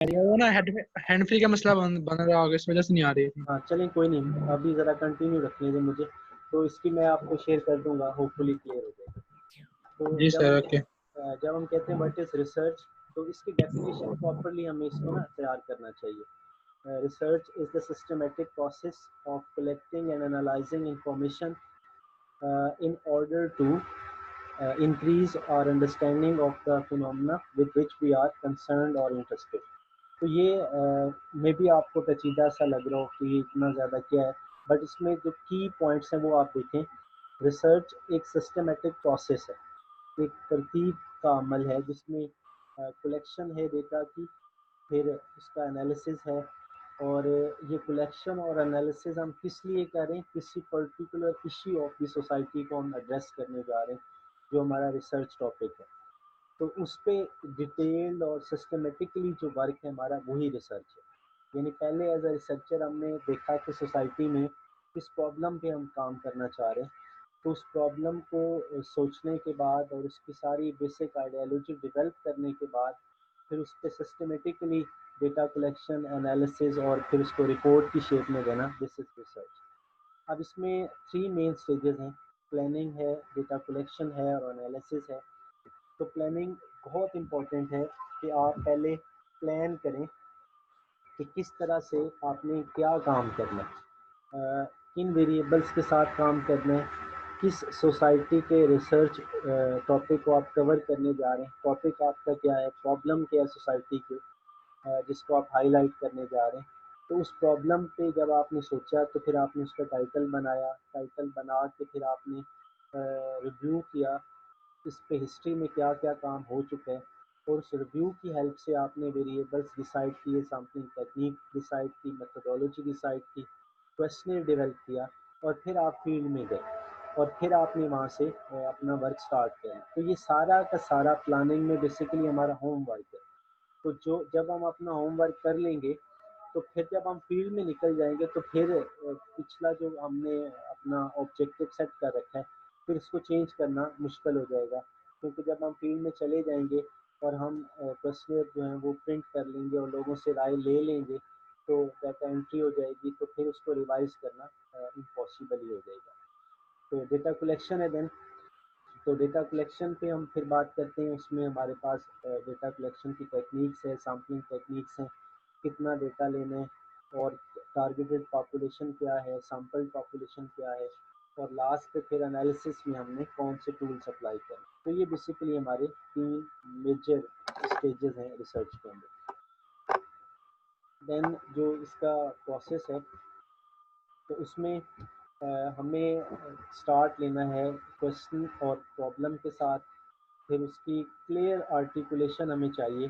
वो ना hand free का मसला बन रहा होगा, इस वजह से नहीं आ रही है। हाँ चलें कोई नहीं, अभी ज़रा कंटिन्यू रखने दें मुझे, तो इसकी मैं आपको शेयर कर दूंगा, होपफुली क्लियर हो जाएगा। तो जी सर, ओके। जब हम कहते हैं व्हाट इज़ रिसर्च, तो इसकी डेफिनेशन प्रॉपरली हमें इसको ना तैयार करना चाहिए। Research is the systematic process of collecting and analysing information in order to increase our understanding of the phenomena with which we are concerned or interested। तो ये मे भी आपको पेचीदा सा लग रहा हो कि ये इतना ज़्यादा क्या है, बट इसमें जो की पॉइंट्स हैं वो आप देखें। रिसर्च एक सिस्टमेटिक प्रोसेस है, एक तरतीब का अमल है जिसमें कलेक्शन है डेटा की, फिर उसका एनालिसिस है, और ये कलेक्शन और एनालिसिस हम किस लिए कर रहे हैं, किसी particular issue of the society को हम एड्रेस करने जा रहे हैं, जो हमारा रिसर्च टॉपिक है। तो उस पर डिटेल्ड और सिस्टमेटिकली जो वर्क है हमारा, वही रिसर्च है। यानी पहले एज अ रिसर्चर हमने देखा कि सोसाइटी में किस प्रॉब्लम पे हम काम करना चाह रहे हैं, तो उस प्रॉब्लम को सोचने के बाद और उसकी सारी बेसिक आइडियोलॉजी डेवलप करने के बाद फिर उस पर सिस्टमेटिकली डेटा कलेक्शन, एनालिसिस और फिर उसको रिपोर्ट की शेप में देना, दिस इज रिसर्च। अब इसमें 3 मेन स्टेजेस हैं, प्लानिंग है, डेटा कलेक्शन है और एनालिसिस है। तो प्लानिंग बहुत इम्पोर्टेंट है कि आप पहले प्लान करें कि किस तरह से आपने क्या काम करना है, किन वेरिएबल्स के साथ काम करना है, किस सोसाइटी के रिसर्च टॉपिक को आप कवर करने जा रहे हैं, टॉपिक आपका क्या है, प्रॉब्लम क्या है सोसाइटी की, जिसको आप हाईलाइट करने जा रहे हैं। तो उस प्रॉब्लम पे जब आपने सोचा तो फिर आपने उसका टाइटल बनाया, टाइटल बना के फिर आपने रिव्यू किया, इस पे हिस्ट्री में क्या क्या काम हो चुका है, और उस रिव्यू की हेल्प से आपने वेरिएबल्स डिसाइड किए, सैम्पलिंग टेक्निक डिसाइड की, मेथोडोलॉजी डिसाइड की, क्वेश्चनर डेवलप किया, और फिर आप फील्ड में गए और फिर आपने वहाँ से अपना वर्क स्टार्ट किया। तो ये सारा का सारा प्लानिंग में बेसिकली हमारा होम वर्क है। तो जो जब हम अपना होमवर्क कर लेंगे तो फिर जब हम फील्ड में निकल जाएंगे तो फिर पिछला जो हमने अपना ऑब्जेक्टिव सेट कर रखा है, फिर इसको चेंज करना मुश्किल हो जाएगा, क्योंकि जब हम फील्ड में चले जाएंगे और हम क्वेश्चनर जो है वो प्रिंट कर लेंगे और लोगों से राय ले लेंगे, तो डाटा एंट्री हो जाएगी, तो फिर उसको रिवाइज करना इम्पॉसिबल ही हो जाएगा। तो डेटा कलेक्शन है देन। तो डेटा कलेक्शन पे हम फिर बात करते हैं, उसमें हमारे पास डेटा कलेक्शन की टेक्निक्स है, सैम्पलिंग टेक्निक्स हैं, कितना डेटा लेना है, और टारगेटेड पॉपुलेशन क्या है, सैम्पल पॉपुलेशन क्या है, और लास्ट पे फिर एनालिसिस में हमने कौन से टूल्स अप्लाई करें। तो ये बेसिकली हमारे 3 मेजर स्टेजेस हैं रिसर्च के अंदर। देन जो इसका प्रोसेस है, तो उसमें हमें स्टार्ट लेना है क्वेश्चन और प्रॉब्लम के साथ, फिर उसकी क्लियर आर्टिकुलेशन हमें चाहिए,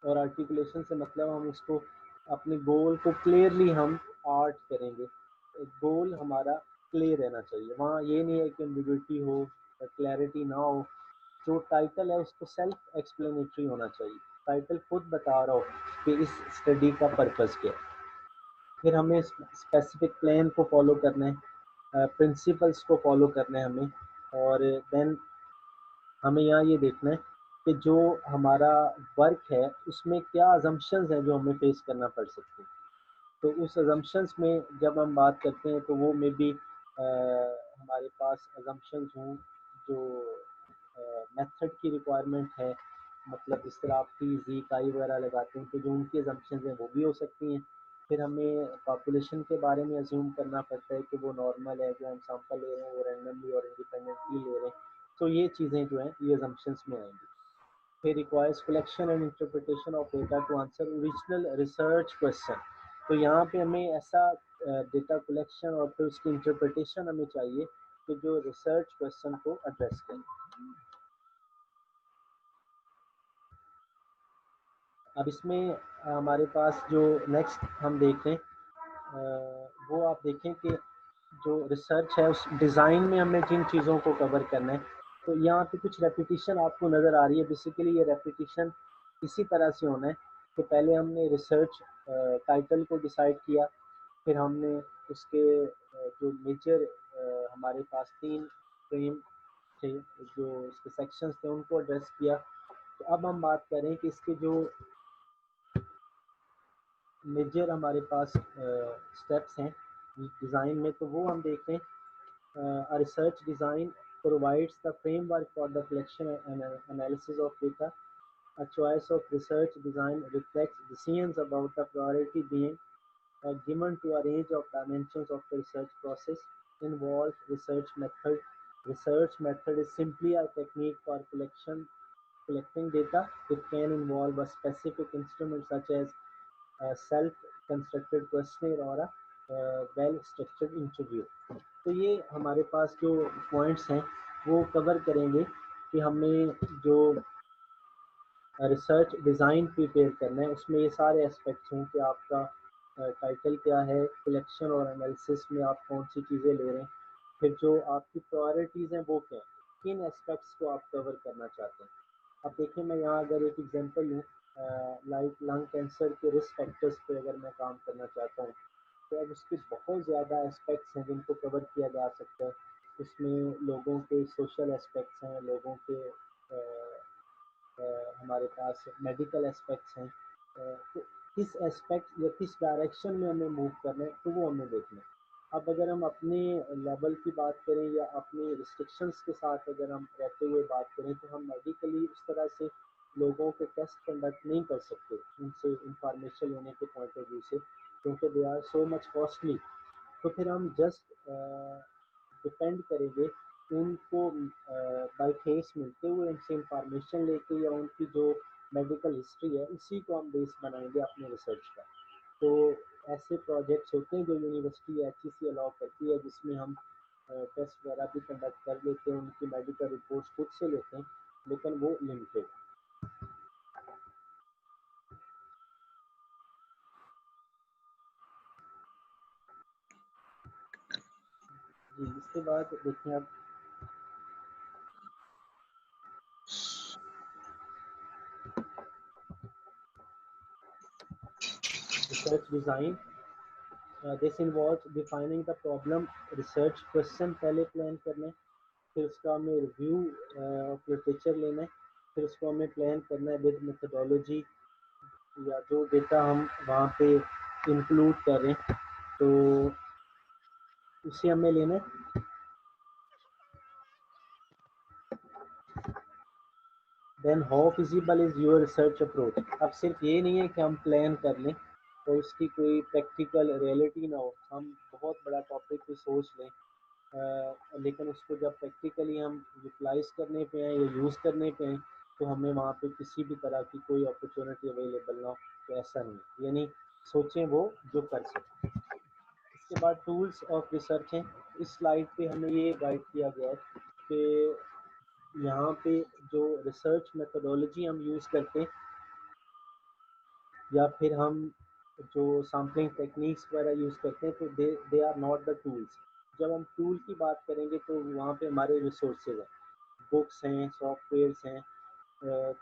और आर्टिकुलेशन से मतलब हम उसको अपने गोल को क्लियरली हम आर्ट करेंगे। गोल हमारा क्लियर रहना चाहिए, वहाँ ये नहीं है कि एम्बिग्युइटी हो, क्लैरिटी ना हो। जो टाइटल है उसको सेल्फ एक्सप्लेनेटरी होना चाहिए, टाइटल खुद बता रहा हो कि इस स्टडी का पर्पस क्या है। फिर हमें स्पेसिफिक प्लान को फॉलो करना है, प्रिंसिपल्स को फॉलो करना है हमें, और देन हमें यहाँ ये देखना है कि जो हमारा वर्क है उसमें क्या अजम्पशंस हैं जो हमें फेस करना पड़ सकते हैं। तो उस अजम्पशंस में जब हम बात करते हैं तो वो मे बी हमारे पास अजम्पशंस हों जो मेथड की रिक्वायरमेंट है, मतलब जिस तरह आप टी जी काई वगैरह लगाते हैं, तो जो उनकी अजम्पशंस हैं वो भी हो सकती हैं। फिर हमें पॉपुलेशन के बारे में अज्यूम करना पड़ता है कि वो नॉर्मल है, जो हम सैंपल ले रहे हैं वो रैंडमली और इंडिपेंडेंटली ले रहे हैं। तो ये चीज़ें जो हैं ये अजम्पशंस में आएंगी। फिर requires collection and interpretation of data to answer original research question. तो यहाँ पे हमें ऐसा डेटा कलेक्शन और फिर उसकी इंटरप्रिटेशन हमें चाहिए कि जो रिसर्च क्वेश्चन को एड्रेस करे। अब इसमें हमारे पास जो नेक्स्ट हम देख रहे हैं, वो आप देखें कि जो रिसर्च है उस डिज़ाइन में हमें जिन चीज़ों को कवर करना है, तो यहाँ पे कुछ रेपिटेशन आपको नज़र आ रही है। बेसिकली ये रेपिटेशन इसी तरह से होना है कि पहले हमने रिसर्च टाइटल को डिसाइड किया, फिर हमने उसके जो मेजर हमारे पास 3 फ्रेम थे, जो इसके सेक्शंस थे, उनको एड्रेस किया। तो अब हम बात करें कि इसके जो मेजर हमारे पास स्टेप्स हैं डिज़ाइन में, तो वो हम देखते हैं। A research design provides the framework for the collection and analysis of data. A choice of research design reflects decisions about the priority being given to a range of dimensions of the research process. Involved research method. Research method is simply a technique for collecting data. It can involve a specific instrument such as a self-constructed questionnaire or a well-structured interview. तो ये हमारे पास जो points हैं वो cover करेंगे कि हमें जो रिसर्च डिज़ाइन प्रिपेयर करना है उसमें ये सारे एस्पेक्ट्स हों कि आपका टाइटल क्या है, कलेक्शन और एनालिसिस में आप कौन सी चीज़ें ले रहे हैं, फिर जो आपकी प्रायोरिटीज़ हैं वो क्या हैं, किन एस्पेक्ट्स को आप कवर करना चाहते हैं। अब देखिए मैं यहाँ अगर एक एग्जांपल लूँ, लाइक लंग कैंसर के रिस्क फैक्टर्स पे अगर मैं काम करना चाहता हूँ, तो अब उसके बहुत ज़्यादा एस्पेक्ट्स हैं जिनको कवर किया जा सकता है। उसमें लोगों के सोशल एस्पेक्ट्स हैं, लोगों के हमारे पास मेडिकल एस्पेक्ट्स हैं, तो किस एस्पेक्ट या किस डायरेक्शन में हमें मूव करना है तो वो हमें देखना है। अब अगर हम अपने लेवल की बात करें या अपनी रिस्ट्रिक्शंस के साथ अगर हम रहते हुए बात करें, तो हम मेडिकली उस तरह से लोगों के टेस्ट कंडक्ट नहीं कर सकते उनसे इंफॉर्मेशन लेने के पॉइंट ऑफ व्यू से, क्योंकि they are so much costly. तो फिर हम जस्ट डिपेंड करेंगे उनको बाई फेस मिलते हुए उनसे इंफॉर्मेशन लेके या उनकी जो मेडिकल हिस्ट्री है उसी को हम बेस बनाएंगे अपने रिसर्च का। तो ऐसे प्रोजेक्ट्स होते हैं जो यूनिवर्सिटी एच अलाउ करती है, जिसमें हम टेस्ट वगैरह भी कंडक्ट कर लेते हैं, उनकी मेडिकल रिपोर्ट्स खुद से लेते हैं, लेकिन वो लिमिटेड। जी इसके बाद देखिए अब research design. This involves defining the problem, research question पहले प्लान करना है, फिर उसका हमें रिव्यू ऑफ लिटरेचर लेना है, फिर उसको हमें प्लान करना है विद मेथडोलॉजी या जो डेटा हम वहाँ पे इंक्लूड कर रहे हैं तो उसे हमें लेना है। Then how feasible is your research approach. अब सिर्फ ये नहीं है कि हम प्लान कर लें तो उसकी कोई प्रैक्टिकल रियलिटी ना हो, हम बहुत बड़ा टॉपिक भी सोच लें, लेकिन उसको जब प्रैक्टिकली हम यूटिलाइज करने पे हैं या यूज़ करने पे हैं तो हमें वहाँ पे किसी भी तरह की कोई अपॉर्चुनिटी अवेलेबल ना हो, तो ऐसा नहीं, यानी सोचें वो जो कर सकें। इसके बाद टूल्स ऑफ रिसर्च हैं। इस स्लाइड पे हमें ये गाइड किया गया है कि यहाँ पे जो रिसर्च मेथडोलॉजी हम यूज़ करते हैं या फिर हम जो सैम्पलिंग टेक्निक्स वगैरह यूज़ करते हैं तो they are not the tools. जब हम टूल की बात करेंगे तो वहाँ पे हमारे रिसोर्सेज हैं, बुक्स हैं, सॉफ्टवेयर्स हैं,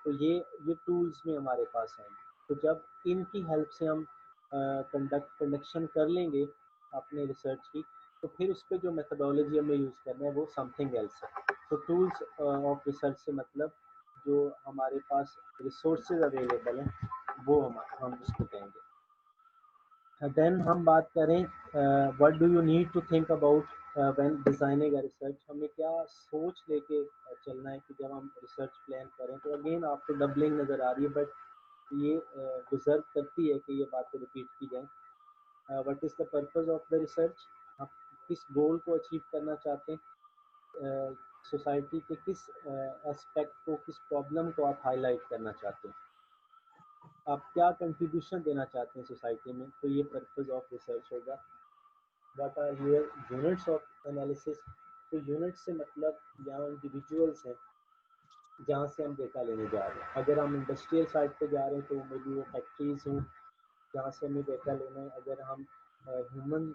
तो ये टूल्स में हमारे पास हैं। तो जब इनकी हेल्प से हम कंडक्शन कर लेंगे अपने रिसर्च की, तो फिर उस पर जो मेथडोलॉजी हमें यूज़ करना है वो समथिंग एल्स है। तो टूल्स ऑफ रिसर्च से मतलब जो हमारे पास रिसोर्सेज अवेलेबल हैं वो हम उसको कहेंगे। देन हम बात करें what do you need to think about when designing a research, हमें क्या सोच लेके चलना है कि जब हम रिसर्च प्लान करें। तो अगेन आपको डबलिंग नज़र आ रही है, बट ये डिज़र्व करती है कि ये बातें रिपीट की जाएँ। What is the purpose of the research, आप किस गोल को अचीव करना चाहते हैं, सोसाइटी के किस एस्पेक्ट को, किस प्रॉब्लम को आप हाईलाइट करना चाहते हैं, आप क्या कंट्रीब्यूशन देना चाहते हैं सोसाइटी में, तो ये पर्पस ऑफ रिसर्च होगा। What are your units of analysis, तो यूनिट से मतलब यहाँ इंडिविजुअल्स हैं जहाँ से हम डेटा लेने जा रहे हैं। अगर हम इंडस्ट्रियल साइड पे जा रहे हैं तो मे बी वो फैक्ट्रीज हों जहाँ से हमें डेटा लेना है। अगर हम ह्यूमन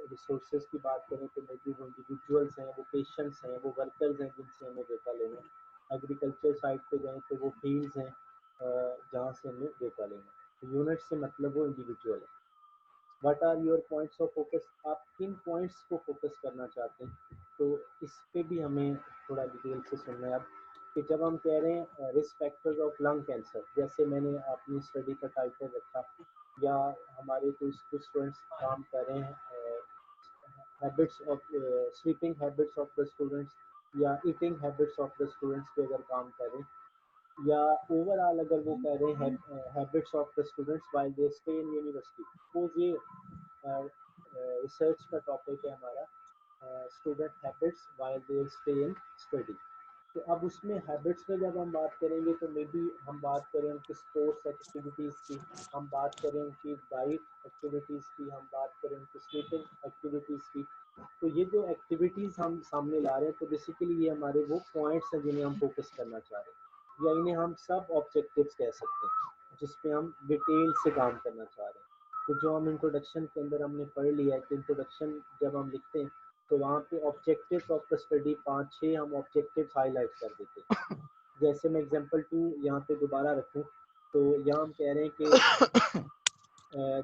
रिसोर्सेज की बात करें तो मे बी वो इंडिविजुअल्स हैं, वो पेशेंट्स हैं, वो वर्कर्स हैं जिनसे हमें डेटा लेना है। एग्रीकल्चर साइड पे जाएँ तो वो फील्ड्स हैं जहाँ से हमें डेटा लेना है। तो यूनिट से मतलब वो इंडिविजुअल है। What are your points of focus, आप किन पॉइंट्स को फोकस करना चाहते हैं, तो इस पे भी हमें थोड़ा डिटेल से सुनना है। अब कि जब हम कह रहे हैं risk factors of lung cancer, जैसे मैंने अपनी स्टडी का टाइटल रखा, या हमारे कुछ स्टूडेंट्स काम कर रहे हैं habits of sleeping habits of the students या eating habits of the students पे अगर काम करें, या ओवरऑल अगर वो कह रहे हैं habits of the students while they stay in university, वो ये रिसर्च का टॉपिक है हमारा, student habits while they stay in study. तो अब उसमें हैबिट्स में जब हम बात करेंगे तो मे बी हम बात करें उनकी स्पोर्ट्स एक्टिविटीज़ की, हम बात करें उनकी डाइट एक्टिविटीज़ की, हम बात करें उनकी स्लीपिंग एक्टिविटीज़ की। तो ये जो एक्टिविटीज़ हम सामने ला रहे हैं, तो बेसिकली ये हमारे वो पॉइंट्स हैं जिन्हें हम फोकस करना चाह रहे हैं, या इन्हें हम सब ऑब्जेक्टिव्स कह सकते हैं, जिसपे हम डिटेल से काम करना चाह रहे हैं। तो जो हम इंट्रोडक्शन के अंदर हमने पढ़ लिया है कि इंट्रोडक्शन जब हम लिखते हैं तो वहाँ पे ऑब्जेक्टिव्स ऑफ द स्टडी 5-6 हम ऑब्जेक्टिव्स हाईलाइट कर देते हैं। जैसे मैं एग्जांपल 2 यहाँ पे दोबारा रखूँ, तो यहाँ हम कह रहे हैं कि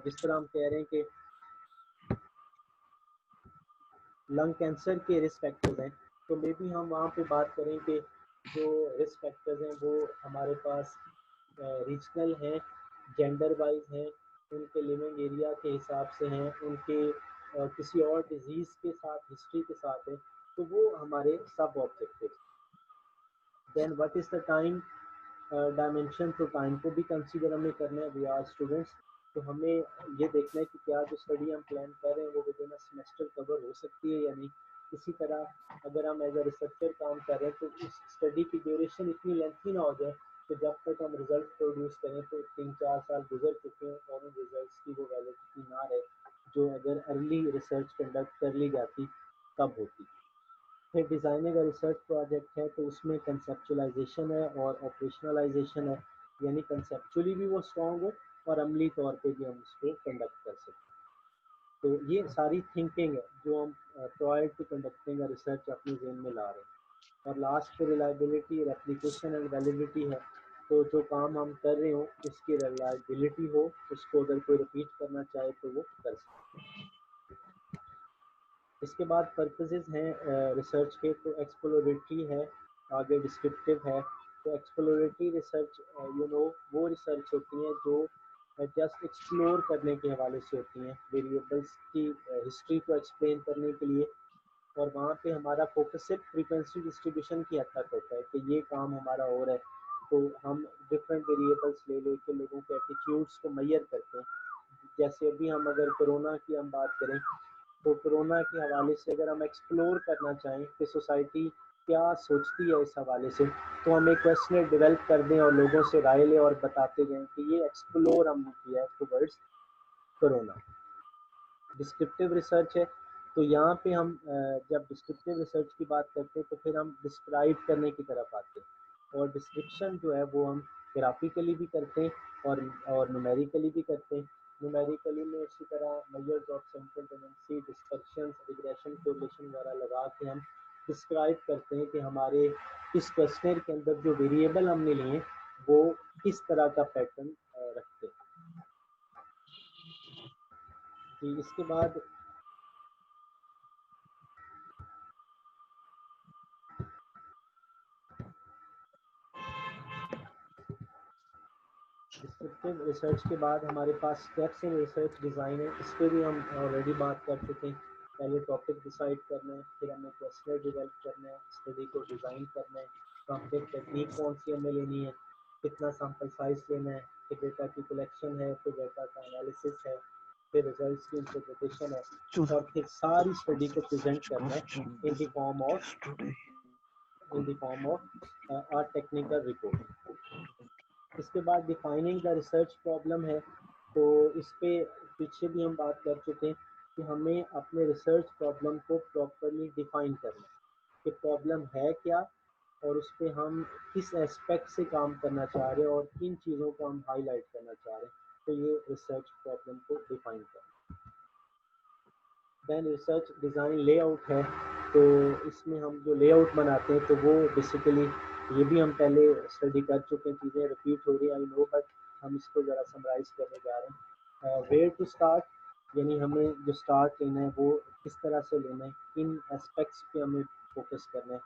जिस तरह हम कह रहे हैं कि लंग कैंसर के रिस्क फैक्टर्स हैं, तो मे बी हम वहाँ पे बात करें कि जो रिस्क फैक्टर्स हैं वो हमारे पास रीजनल हैं, जेंडर वाइज हैं, उनके लिविंग एरिया के हिसाब से हैं, उनके किसी और डिजीज़ के साथ हिस्ट्री के साथ है, तो वो हमारे सब objective. Then what is the time dimension, तो टाइम को भी कंसीडर हमें करना है, वी आर स्टूडेंट्स। तो हमें ये देखना है कि क्या जो स्टडी हम प्लान कर रहे हैं वो with in a semester cover हो सकती है या नहीं। इसी तरह अगर हम एज अ रिसर्चर काम कर रहे हैं तो उस स्टडी की ड्यूरेशन इतनी लेंथी ना हो जाए कि जब तक हम रिजल्ट प्रोड्यूस करें तो 3-4 साल गुजर चुके हैं और उन रिजल्ट्स की वो वैलिडिटी ना रहे, जो अगर अर्ली रिसर्च कंडक्ट कर ली जाती तब होती। फिर डिज़ाइनिंग का रिसर्च प्रोजेक्ट है तो उसमें कंसेप्चुलाइजेशन है और ऑपरेशनलाइजेशन है, यानी कंसेप्चुअली भी वो स्ट्रॉन्ग हो और अमली तौर पे भी हम उसको कंडक्ट कर सकें। तो ये सारी थिंकिंग है जो हम प्रायर टू कंडक्टिंग रिसर्च अपने जेन में ला रहे हैं। और लास्ट पे रिलायबिलिटी, रेप्लिकेशन एंड वैलिडिटी है। तो जो काम हम कर रहे हो उसकी रिलायबिलिटी हो, उसको अगर कोई रिपीट करना चाहे तो वो कर सकते। इसके बाद पर्पसेस हैं रिसर्च के, तो एक्सप्लोरेटरी है, आगे डिस्क्रिप्टिव है। तो एक्सप्लोरेटरी रिसर्च वो रिसर्च होती हैं जो जस्ट एक्सप्लोर करने के हवाले से होती हैं, वेरिएबल्स की हिस्ट्री को एक्सप्लेन करने के लिए। और वहाँ पे हमारा फोकस सिर्फ फ्रीक्वेंसी डिस्ट्रीब्यूशन की हद तक होता है कि ये काम हमारा हो रहा है, तो हम डिफरेंट वेरिएबल्स ले लेके लोगों के एटीट्यूड्स को मैयर करते हैं। जैसे अभी हम अगर कोरोना की हम बात करें, तो कोरोना के हवाले से अगर हम एक्सप्लोर करना चाहें कि सोसाइटी क्या सोचती है इस हवाले से, तो हम एक क्वेश्चन डेवलप कर दें और लोगों से राय लें और बताते जाएं कि ये एक्सप्लोर हमने किया है टुवर्ड्स कोरोना। डिस्क्रिप्टिव रिसर्च है, तो यहाँ पे हम जब डिस्क्रिप्टिव रिसर्च की बात करते हैं तो फिर हम डिस्क्राइब करने की तरफ आते हैं। और डिस्क्रिप्शन जो है वो हम ग्राफिकली भी करते हैं और न्यूमेरिकली भी करते हैं। न्यूमेरिकली में इसी तरह measures of central tendency, dispersion, regression, correlation वगैरह लगा के हम डिस्क्राइब करते हैं कि हमारे इस क्वेश्चनर के अंदर जो वेरिएबल हमने लिए वो किस तरह का पैटर्न रखते हैं। जी, इसके बाद डिस्क्रिप्टिव रिसर्च के बाद हमारे पास स्टेप्स इन रिसर्च डिज़ाइन है, इस पर भी हम ऑलरेडी बात कर चुके हैं। पहले टॉपिक डिसाइड करना है, फिर हमें क्वेश्चनर डेवलप करना है, स्टडी को डिज़ाइन करना है, सैम्पलिंग टेक्निक कौन सी हमें लेनी है, कितना सैम्पल साइज लेना है, फिर डेटा की कलेक्शन है, फिर डेटा का एनालिसिस है, फिर रिजल्ट्स की इंटरप्रिटेशन है, और फिर सारी स्टडी को प्रेजेंट करना है in the form of a technical report. इसके बाद डिफाइनिंग द रिसर्च प्रॉब्लम है, तो इस पे पीछे भी हम बात कर चुके हैं कि हमें अपने रिसर्च प्रॉब्लम को प्रॉपरली डिफाइन करना है कि प्रॉब्लम है क्या, और उस पर हम किस एस्पेक्ट से काम करना चाह रहे हैं और किन चीज़ों को हम हाईलाइट करना चाह रहे हैं, तो ये रिसर्च प्रॉब्लम को डिफाइन करना। दैन रिसर्च डिज़ाइन लेआउट है, तो इसमें हम जो लेआउट बनाते हैं तो वो बेसिकली ये भी हम पहले स्टडी कर चुके हैं, चीज़ें रिपीट हो रही हैं आई नो, बट हम इसको ज़रा समराइज़ करने जा रहे हैं। वेयर टू स्टार्ट, यानी हमें जो स्टार्ट लेना है वो किस तरह से लेना है, किन एस्पेक्ट्स पे हमें फोकस करना है।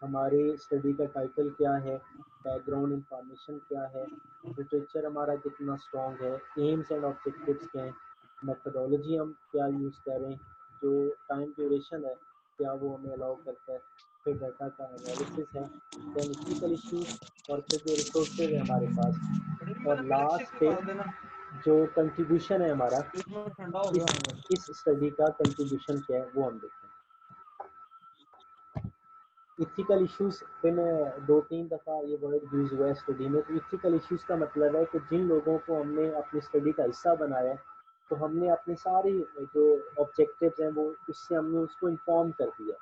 हमारे स्टडी का टाइटल क्या है, बैकग्राउंड इंफॉर्मेशन क्या है, लिटरेचर हमारा कितना स्ट्रॉन्ग है, एम्स एंड ऑब्जेक्टिव्स क्या हैं, मेथडोलॉजी हम क्या यूज़ करें, जो टाइम ड्यूरेशन है क्या वो हमें अलाउ करता है, फिर डाटा का एनालिसिस है, देन इथिकल इश्यूज, और फिर जो रिसोर्सेज है हमारे पास, और लास्ट पे जो कंट्रीब्यूशन है हमारा, ठंडा हो इस गया। इस स्टडी का कंट्रीब्यूशन क्या है वो हम देखें। इथिकल इश्यूज पे मैं 2-3 दफ़ा ये वर्ड यूज़ हुआ है स्टडी में। तो इथिकल इश्यूज का मतलब है कि जिन लोगों को हमने अपनी स्टडी का हिस्सा बनाया है, तो हमने अपनी सारी जो ऑब्जेक्टिव्स हैं वो उससे हमने उसको इन्फॉर्म कर दिया,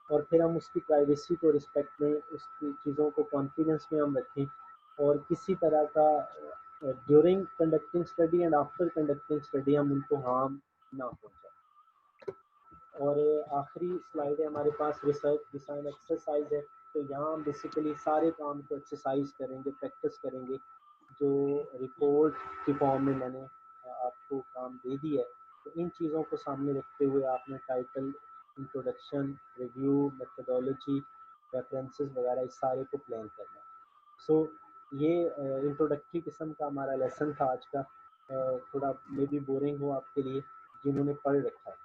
और फिर हम उसकी प्राइवेसी को रिस्पेक्ट में, उसकी चीज़ों को कॉन्फिडेंस में हम रखें, और किसी तरह का during conducting study and after conducting study हम उनको हार्म ना पहुँचाएं। और आखिरी स्लाइड है हमारे पास, रिसर्च डिज़ाइन एक्सरसाइज है। तो यहाँ हम बेसिकली सारे काम को एक्सरसाइज करेंगे, प्रैक्टिस करेंगे, जो रिपोर्ट की फॉर्म में मैंने आपको काम दे दी है। तो इन चीज़ों को सामने रखते हुए आपने title, introduction, review, methodology, references वगैरह इस सारे को प्लान करना है। सो ये इंट्रोडक्टरी किस्म का हमारा लेसन था आज का। थोड़ा मे बी बोरिंग हो आपके लिए जिन्होंने पढ़ रखा है,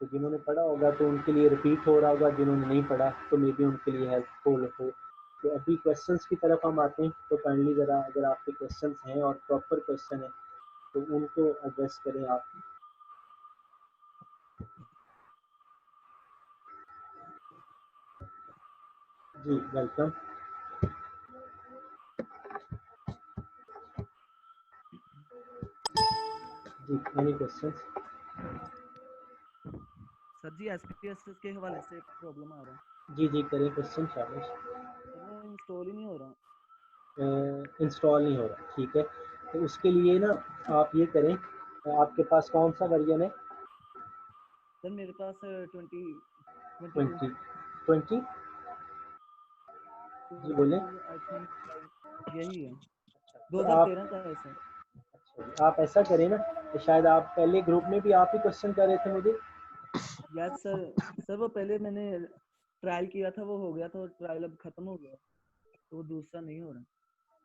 तो जिन्होंने पढ़ा होगा तो उनके लिए रिपीट हो रहा होगा, जिन्होंने नहीं पढ़ा तो मे बी उनके लिए हेल्पफुल हो। तो अभी क्वेश्चंस की तरफ हम आते हैं। तो काइंडली ज़रा अगर आपके क्वेश्चंस हैं और प्रॉपर क्वेश्चन है तो उनको एड्रेस करें आप। जी वेलकम। जी एनी क्वेश्चंस? सर जी SPSS के हवाले से एक प्रॉब्लम आ रहा है। जी जी करें क्वेश्चन शाबाश। सर वो इंस्टॉल ही नहीं हो रहा। इंस्टॉल नहीं हो रहा, ठीक है। तो उसके लिए ना आप ये करें, आपके पास कौन सा वर्जन है? सर मेरे पास 2022 20 20 जी बोलें। आई थिंक यही है, तो आप 2013 का है सर। अच्छा, आप ऐसा करें ना, कि शायद आप पहले ग्रुप में भी आप ही क्वेश्चन कर रहे थे मुझे। Yes sir. सर वो पहले मैंने ट्रायल किया था, वो हो गया था, और ट्रायल अब खत्म हो गया, तो वो दूसरा नहीं हो रहा।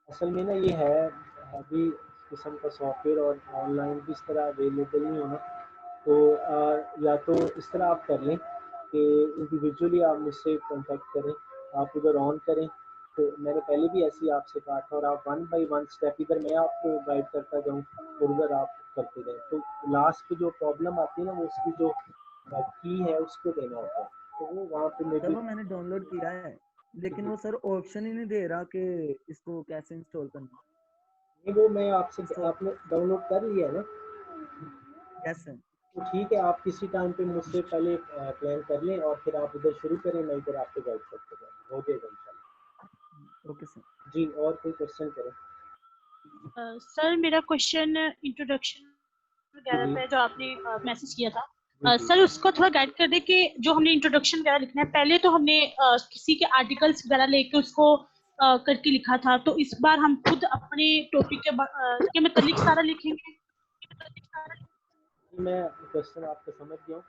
असल में ना ये है अभी इस किस्म का सॉफ्टवेयर और ऑनलाइन भी इस तरह अवेलेबल नहीं होना। तो या तो इस तरह आप कर लें कि इंडिविजुअली आप मुझसे कांटेक्ट करें, आप उधर ऑन करें। तो मैंने पहले भी ऐसे ही आपसे कहा था, और आप वन बाय वन स्टेप इधर मैं आपको गाइड करता जाऊँ और उधर आप करते जाएँ। तो लास्ट पे जो प्रॉब्लम आती है ना, वो उसकी जो की है उसको देना होता है, तो वो वहाँ पे मे सर बी। वो मैंने डाउनलोड किया है, लेकिन वो सर ऑप्शन ही नहीं दे रहा कि इसको कैसे इंस्टॉल करना नहीं, वो मैं आपसे, इंस्टॉल। आपने डाउनलोड कर लिया है ना? Yes sir. तो ठीक है, आप किसी टाइम पे मुझसे पहले प्लान कर लें और फिर आप इधर शुरू करें, मैं इधर आपको गाइड करते जाऊँ, हो जाएगा इंशाल्लाह। Okay sir. जी और कोई क्वेश्चन करें? सर मेरा क्वेश्चन इंट्रोडक्शन जी वगैरह जी पे जो आपने मैसेज किया था, जी जी। सर उसको थोड़ा गाइड कर दे कि जो हमने इंट्रोडक्शन वगैरह लिखना है, पहले तो हमने किसी के आर्टिकल्स वगैरह लेके उसको करके लिखा था, तो इस बार हम खुद अपने टॉपिक के मतलब सारा लिखेंगे। मैं क्वेश्चन आपको समझ गया हूँ।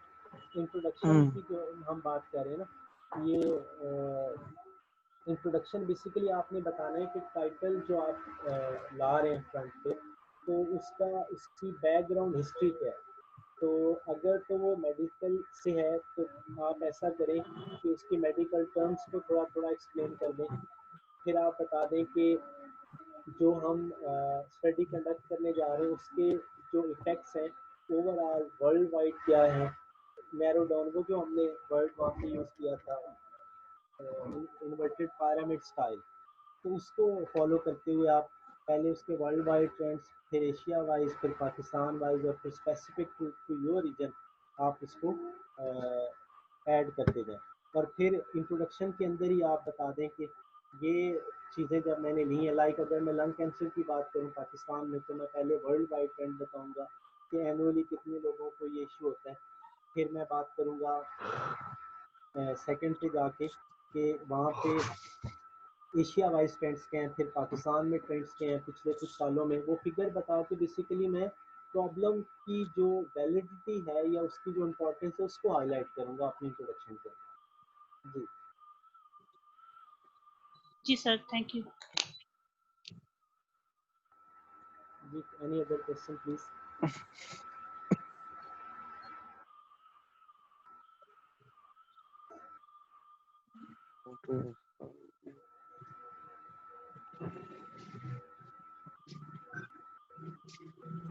इंट्रोडक्शन की जो हम बात कर रहे हैं ना, ये इंट्रोडक्शन बेसिकली आपने बताना है कि टाइटल जो आप ला रहे हैं फ्रंट पे, तो उसका, उसकी बैकग्राउंड हिस्ट्री क्या है। तो अगर तो वो मेडिकल से है तो आप ऐसा करें कि उसकी मेडिकल टर्म्स को थोड़ा थोड़ा एक्सप्लेन कर दें। फिर आप बता दें कि जो हम स्टडी कंडक्ट करने जा रहे हैं उसके जो इफ़ेक्ट्स हैं ओवरऑल वर्ल्ड वाइड क्या है। नैरो डाउन वो जो हमने वर्ड वहाँ पे यूज़ किया था, इन्वर्टेड पिरामिड स्टाइल, तो उसको फॉलो करते हुए आप पहले उसके वर्ल्ड वाइड ट्रेंड्स, फिर एशिया वाइज, फिर पाकिस्तान वाइज, और फिर स्पेसिफिक टू योर रीजन आप इसको ऐड करते जाएं। और फिर इंट्रोडक्शन के अंदर ही आप बता दें कि ये चीज़ें जब मैंने ली हैं, लाइक अगर मैं लंग कैंसर की बात करूँ पाकिस्तान में, तो मैं पहले वर्ल्ड वाइड ट्रेंड बताऊँगा कि एनुअली कितने लोगों को ये इशू होता है। फिर मैं बात करूँगा सेकंड पे जाके कि वहाँ पे एशिया वाइज ट्रेंड्स के हैं, फिर पाकिस्तान में ट्रेंड्स के हैं पिछले कुछ सालों में, वो फिगर बता के बेसिकली मैं प्रॉब्लम की जो वैलिडिटी है या उसकी जो इम्पोर्टेंस है उसको हाईलाइट करूँगा अपने इंट्रोडक्शन के अंदर। जी जी sir, thank you. Any other question, please?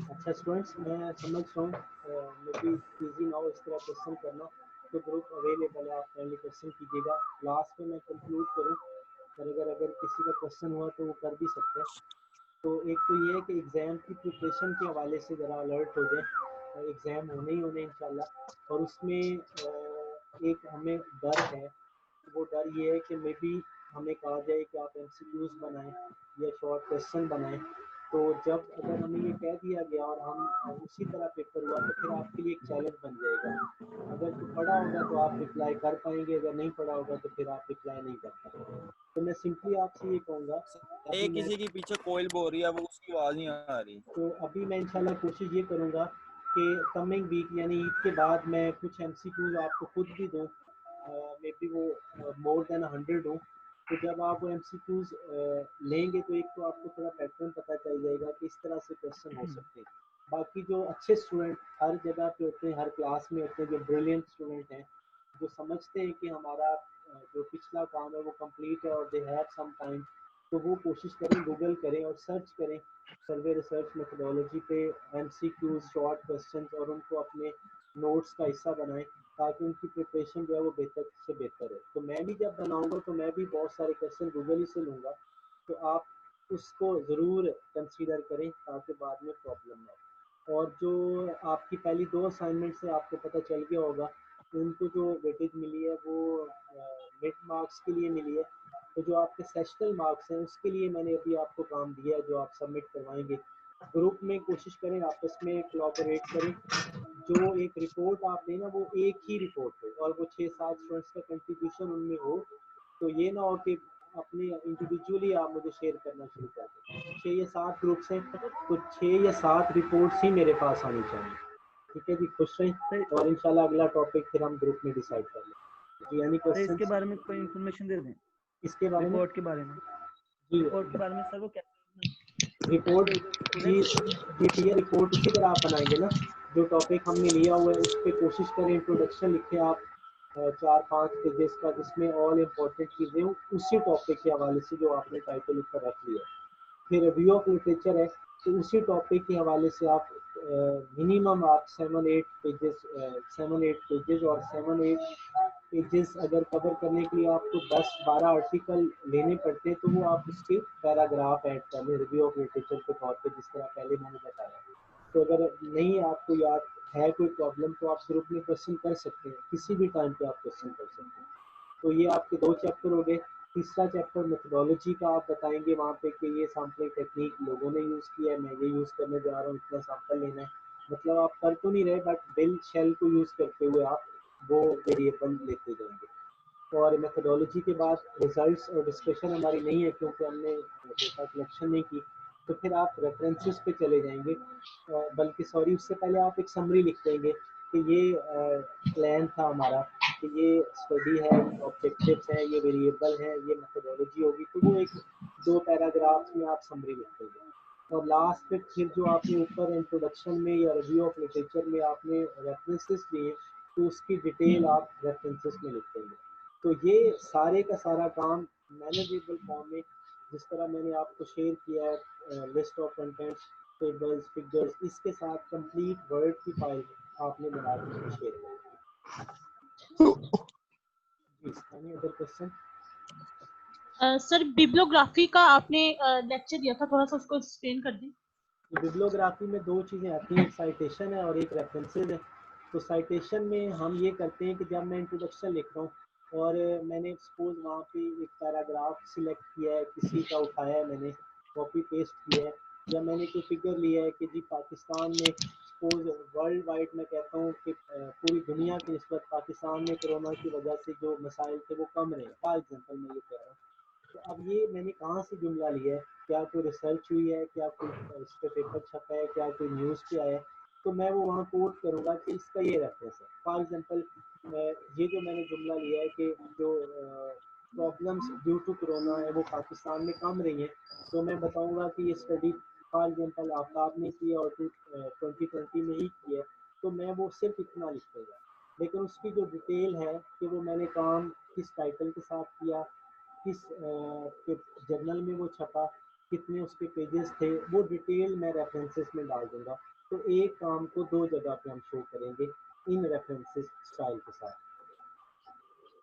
अच्छा स्टूडेंट्स, मैं समझ रहा हूँ मे बी इजी ना हो इस तरह क्वेश्चन करना, तो ग्रुप अवेलेबल है, आप फ्रेंडली क्वेश्चन कीजिएगा। लास्ट में मैं कंक्लूड करूँ, और अगर किसी का क्वेश्चन हुआ तो वो कर भी सकते हैं। तो एक तो ये है कि एग्ज़ाम की प्रिपरेशन के हवाले से ज़रा अलर्ट हो जाए, एग्ज़ाम होने ही होने इंशाल्लाह। और उसमें एक हमें डर है, वो डर ये है कि मे बी हमें कहा जाए कि आप MCQs बनाएं या शॉर्ट क्वेश्चन बनाएं, तो जब अगर हमें ये कह दिया गया और हम उसी तरह पेपर हुआ तो फिर आपके लिए एक चैलेंज बन जाएगा। अगर तो पढ़ा होगा तो आप रिप्लाई कर पाएंगे, अगर नहीं पढ़ा होगा तो फिर आप रिप्लाई नहीं कर पाएंगे। तो मैं सिंपली आपसे ये कहूँगा, अभी मैं किसी के पीछे कोयल बोल रही है, वो उसकी आवाज नहीं आ रही। तो अभी मैं इंशाल्लाह कोशिश ये करूँगा कि कमिंग वीक यानी ईद के बाद मैं कुछ MCQs आपको खुद भी दूँ, मे बी वो मोर देन 100 हो। तो जब आप वो MCQs लेंगे तो एक तो आपको थोड़ा पैटर्न पता चल जाएगा कि इस तरह से क्वेश्चन हो सकते हैं। बाकी जो अच्छे स्टूडेंट हर जगह पे होते हैं, हर क्लास में होते हैं, जो ब्रिलियंट स्टूडेंट हैं, जो समझते हैं कि हमारा जो पिछला काम है वो कंप्लीट है और दे हैव सम टाइम, तो वो कोशिश करें, गूगल करें और सर्च करें सर्वे रिसर्च मेथोडोलॉजी पे MCQs, शॉर्ट क्वेश्चंस, और उनको अपने नोट्स का हिस्सा बनाएं ताकि उनकी प्रिपरेशन जो है वो बेहतर से बेहतर है। तो मैं भी जब बनाऊंगा तो मैं भी बहुत सारे क्वेश्चन गूगल ही से लूँगा, तो आप उसको ज़रूर कंसीडर करें ताकि बाद में प्रॉब्लम ना हो। और जो आपकी पहली 2 असाइनमेंट से आपको पता चल गया होगा, उनको जो वेटेज मिली है वो मिड मार्क्स के लिए मिली है। तो जो आपके सेशनल मार्क्स हैं उसके लिए मैंने अभी आपको काम दिया है जो आप सबमिट करवाएंगे। ग्रुप में कोशिश करें, आपस में कोलैबोरेट करें, जो एक रिपोर्ट आप दें ना वो एक ही रिपोर्ट हो और वो 6-7 स्टूडेंट्स का कंट्रीब्यूशन उनमें हो। तो ये ना हो कि अपने इंडिविजुअली आप मुझे शेयर करना शुरू कर दें। 6 या 7 ग्रुप्स हैं, तो 6 या 7 रिपोर्ट्स ही मेरे पास आनी चाहिए। ठीक है जी, खुश रहें, और इंशाल्लाह अगला टॉपिक फिर हम ग्रुप में डिसाइड कर लेंगे। जी, यानी तो क्वेश्चन इसके बारे में कोई इन्फॉर्मेशन दे दें, इसके बारे में? रिपोर्ट के बारे में। जी, रिपोर्ट के बारे में सर वो कैसे रिपोर्ट जी ये रिपोर्ट उसी तरह आप बनाएंगे ना, जो टॉपिक हमने लिया हुआ है उस पर कोशिश करें, इंट्रोडक्शन लिखें आप 4-5 पेजेस का, जिसमें ऑल इम्पोर्टेंट चीज़ें उसी टॉपिक के हवाले से जो आपने टाइटल ऊपर रख लिया। फिर रिव्यू ऑफ लिटरेचर है, तो उसी टॉपिक के हवाले से आप मिनिमम आप 7-8 पेजेस और 7-8 पेजेस अगर कवर करने के लिए आपको 10-12 आर्टिकल लेने पड़ते हैं, तो वो आप उसके पैराग्राफ ऐड कर लें रिव्यू ऑफ लिटरेचर के तौर पे, जिस तरह पहले मैंने बताया। तो अगर नहीं आपको याद है कोई प्रॉब्लम, तो आप ग्रुप में क्वेश्चन कर सकते हैं, किसी भी टाइम पे आप क्वेश्चन कर सकते हैं। तो ये आपके 2 चैप्टर हो गए। तीसरा चैप्टर मेथोडोलॉजी का आप बताएंगे वहाँ पे कि ये सैम्पलिंग टेक्निक लोगों ने यूज़ किया है, मैं ये यूज़ करने जा रहा हूँ, इतना सैंपल लेना है। मतलब आप कर तो नहीं रहे, बट बिल शेल को यूज़ करते हुए आप वो वेरिएबल लेते जाएंगे। और मेथोडोलॉजी के बाद रिजल्ट्स और डिस्कशन हमारी नहीं है क्योंकि हमने डेटा कलेक्शन नहीं की, तो फिर आप रेफरेंसेस पे चले जाएंगे, बल्कि सॉरी उससे पहले आप एक समरी लिख देंगे कि ये प्लान था हमारा, कि ये स्टडी है, ये ऑब्जेक्टिव्स हैं, ये वेरिएबल हैं, ये मेथोडोलॉजी होगी, तो वो एक 2 पैराग्राफ्स में आप समरी लिख देंगे। और लास्ट में फिर जो आपने ऊपर इंट्रोडक्शन में या रिव्यू ऑफ लिटरेचर में आपने रेफरेंसेस लिए, तो उसकी डिटेल आप रेफरेंसेस में लिख देंगे। तो ये सारे का सारा काम मैनेजेबल फॉर्म में, जिस तरह मैंने आपको शेयर किया है, list of contents, tables, figures, इसके साथ कंप्लीट वर्ड की फाइल आपने बना के मुझे शेयर करनी है। Any other question? Sir bibliography का आपने लेक्चर दिया था, थोड़ा सा उसको एक्सप्लेन कर दें। बिब्लियोग्राफी में 2 चीज़ें आती हैं, एक साइटेशन है और एक रेफरेंसेस है। तो साइटेशन में हम ये करते हैं कि जब मैं इंट्रोडक्शन लिख रहा हूँ और मैंने सपोज वहाँ पे एक पैराग्राफ सिलेक्ट किया है, किसी का उठाया है, मैंने कॉपी पेस्ट किया है, या मैंने कोई फिगर लिया है कि जी पाकिस्तान में सपोज वर्ल्ड वाइड मैं कहता हूँ कि पूरी दुनिया की निस्बत पाकिस्तान में कोरोना की वजह से जो मसाइल थे वो कम रहे, फॉर एग्जाम्पल मैं ये कह रहा हूँ। तो अब ये मैंने कहाँ से जुमला लिया है, क्या कोई रिसर्च हुई है, क्या कोई इस पर पेपर छपा है, क्या कोई न्यूज़ पे आया है, तो मैं वो वहाँ कोट करूँगा कि इसका ये रेफरेंस है। फॉर एग्जांपल ये जो मैंने जुमला लिया है कि जो प्रॉब्लम्स ड्यू टू कोरोना है वो पाकिस्तान में कम रही हैं, तो मैं बताऊंगा कि ये स्टडी फॉर एग्जाम्पल आफ्ताब ने की है और 2020 में ही की है, तो मैं वो सिर्फ इतना लिखूंगा, लेकिन उसकी जो डिटेल है कि वो मैंने काम किस टाइटल के साथ किया, किस जर्नल में वो छपा, कितने उसके पेजेस थे, वो डिटेल मैं रेफरेंसेस में डाल दूंगा। तो एक काम को दो जगह पे हम शो करेंगे इन रेफरेंसेस स्टाइल के साथ।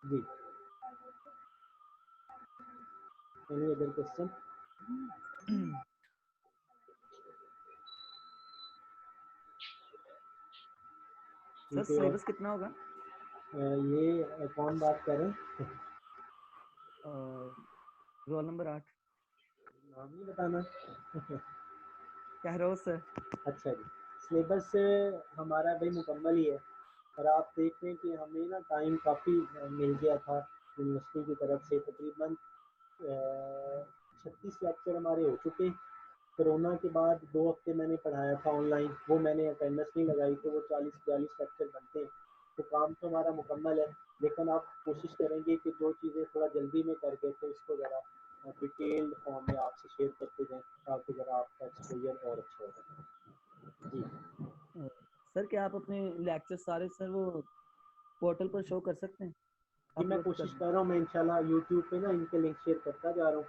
जी, any other question? Sir syllabus कितना होगा? ये कौन बात कर रहे हैं? Roll number 8। नाम नहीं बताना। कह रहा हूँ सर। अच्छा जी, सिलेबस हमारा भाई मुकम्मल ही है, और आप देख रहे हैं कि हमें ना टाइम काफ़ी मिल गया था यूनिवर्सिटी की तरफ से। तकरीबन 36 लेक्चर हमारे हो चुके। कोरोना के बाद 2 हफ्ते मैंने पढ़ाया था ऑनलाइन, वो मैंने अटेंडेंस नहीं लगाई, तो वो 40-42 लेक्चर बनते हैं। तो काम तो हमारा मुकम्मल है, लेकिन आप कोशिश करेंगे कि जो चीज़ें थोड़ा जल्दी में कर दें तो इसको ज़रा डिटेल्ड फॉर्म में आपसे शेयर करते जाएँ, ताकि ज़रा आपका एक्सपोजर और अच्छा होगा। जी सर क्या आप अपने लेक्चर सारे सर वो पोर्टल पर शो कर सकते हैं? जी, मैं अपलोड कोशिश कर कर रहा हूँ, मैं इंशाल्लाह यूट्यूब पे ना इनके लिंक शेयर करता जा रहा हूँ।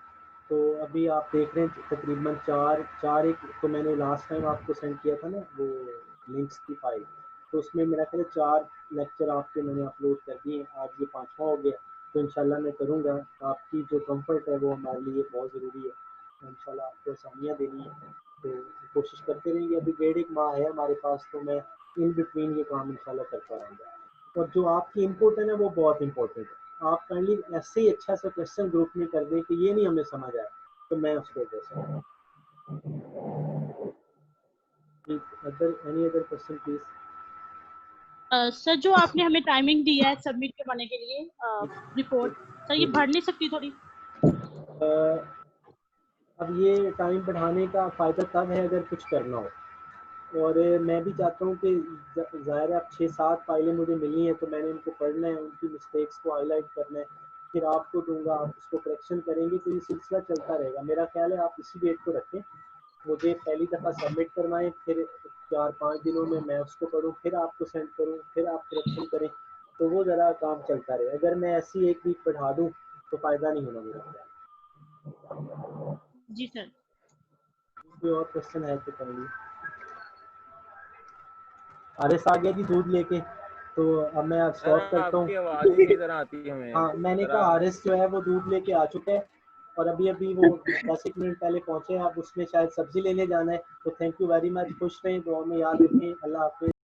तो अभी आप देख रहे हैं तकरीबन चार एक तो मैंने लास्ट टाइम आपको सेंड किया था ना वो लिंक्स की फाइल, तो उसमें मेरा ख्याल है 4 लेक्चर आपके मैंने अपलोड कर दिए, आज ये 5वां हो गया। तो इंशाल्लाह मैं करूँगा, आपकी जो कंफर्ट है वो हमारे लिए बहुत ज़रूरी है, तो इंशाल्लाह आपको आसानियाँ देनी है, तो कोशिश करते रहेंगे। अभी 1.5 माह है हमारे पास, तो मैं इन बिटवीन ये काम इंशाल्लाह करता रहूँगा। और जो आपकी इनपुट है ना वो बहुत इंपॉर्टेंट है। आप काइंडली ऐसे ही अच्छा सा क्वेश्चन ग्रुप में कर दें कि ये नहीं हमें समझ आया, तो मैं उसको दे सकता। Other any other question please? Sir जो आपने हमें टाइमिंग दी है सबमिट करवाने के लिए रिपोर्ट, सर ये बढ़ नहीं सकती थोड़ी? अब ये टाइम बढ़ाने का फ़ायदा तब है अगर कुछ करना हो, और मैं भी चाहता हूँ कि ज़ाहिर है अब 6-7 फाइलें मुझे मिली हैं, तो मैंने उनको पढ़ना है, उनकी मिस्टेक्स को हाईलाइट करना है, फिर आपको दूंगा, आप उसको करेक्शन करेंगे, तो ये सिलसिला चलता रहेगा। मेरा ख्याल है आप इसी डेट को रखें, मुझे पहली दफ़ा सबमिट करवाएं, फिर 4-5 दिनों में मैं उसको पढ़ूँ, फिर आपको सेंड करूँ, फिर आप करेक्शन करें, तो वो ज़रा काम चलता रहे। अगर मैं ऐसी एक वीक पढ़ा दूँ तो फ़ायदा नहीं होना मेरा ख्याल। जी सर। कोई और क्वेश्चन है तो कर लीजिए। आरएस आ गया जी दूध लेके, तो अब मैं अब सर स्टॉप करता आपकी आवाज ही हूँ। नहीं तरह आती हमें। हाँ, मैंने सर कहा आप आरएस जो है वो दूध लेके आ चुका है, और अभी अभी वो 10 मिनट पहले पहुंचे हैं, अब उसमें शायद सब्जी लेने जाना है। तो थैंक यू वेरी मच, खुश रहें, दुआ में याद रखें, अल्लाह हाफिज।